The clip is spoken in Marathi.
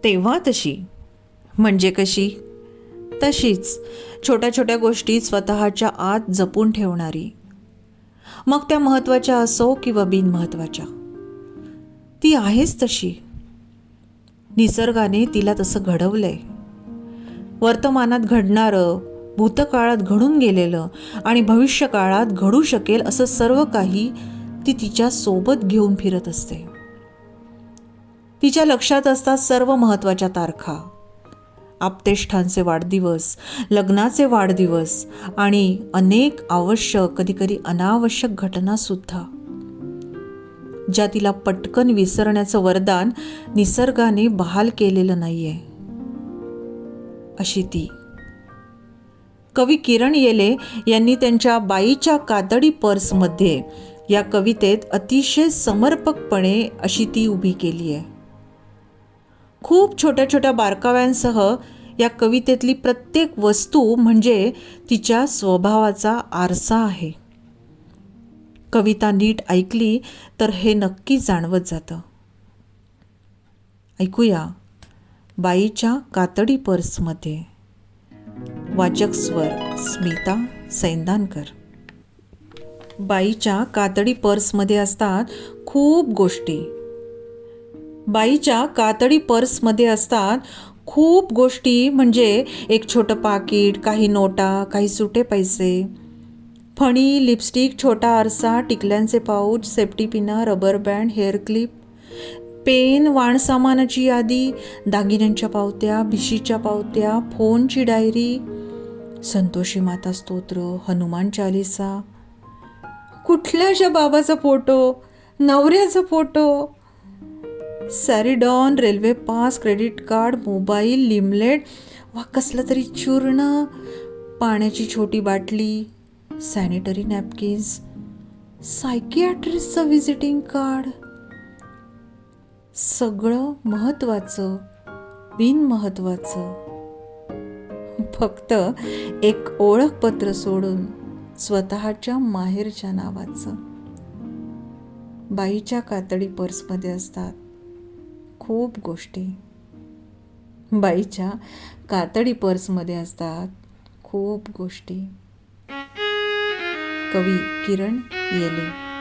तेव्हा तशी म्हणजे कशी? तशीच छोट्या छोट्या गोष्टी स्वतःच्या आत जपून ठेवणारी, मग त्या महत्त्वाच्या असो किंवा बिनमहत्त्वाच्या, ती आहेच तशी. निसर्गाने तिला तसं घडवलंय. वर्तमानात घडणारं, भूतकाळात घडून गेलेलं आणि भविष्यकाळात घडू शकेल असं सर्व काही ती तिच्या सोबत घेऊन फिरत असते. तिच्या लक्षात असतात सर्व महत्त्वाच्या तारखा, आप्तेष्टांचे वाढदिवस, लग्नाचे वाढदिवस आणि अनेक आवश्यक, कधीकधी अनावश्यक घटनासुद्धा, ज्या तिला पटकन विसरण्याचं वरदान निसर्गाने बहाल केलेलं नाहीये. अशी ती. कवी किरण येले यांनी त्यांच्या बाईच्या कातडी पर्समध्ये या कवितेत अतिशय समर्पकपणे अशी ती उभी केली आहे. खूप छोट्या छोट्या बारकाव्यांसह या कवितेतली प्रत्येक वस्तू म्हणजे तिच्या स्वभावाचा आरसा आहे. कविता नीट ऐकली तर हे नक्की जाणवत जातं. ऐकूया बाईच्या कातडी पर्समध्ये. वाचक स्वर स्मिता सैंदानकर. बाईच्या कातडी पर्समध्ये असतात खूप गोष्टी. बाईच्या कातडी पर्समध्ये असतात खूप गोष्टी म्हणजे एक छोटं पाकिट, काही नोटा, काही सुटे पैसे, फणी, लिपस्टिक, छोटा आरसा, टिकल्यांचे पाऊच, सेफ्टी पिना, rubber band, hair clip, pen, वाणसामानाची यादी, दागिन्यांच्या पावत्या, भिशीच्या पावत्या, फोनची डायरी, संतोषी माता स्तोत्र, हनुमान चालिसा, कुठल्याच्या बाबाचा फोटो, नवऱ्याचा photo, Saridon, railway pass, credit card, mobile, लिमलेट, वा कसलं तरी चूर्ण, पाण्याची छोटी बाटली, सॅनिटरी नॅपकिन्स, सायकियाट्रिस्टचं व्हिजिटिंग कार्ड. सगळं महत्त्वाचं, बिनमहत्त्वाचं. फक्त एक ओळखपत्र सोडून स्वतःच्या माहेरच्या नावाचं. बाईच्या कातडी पर्समध्ये असतात खूप गोष्टी. बाईच्या कातडी पर्समध्ये असतात खूप गोष्टी. कवी किरण येले.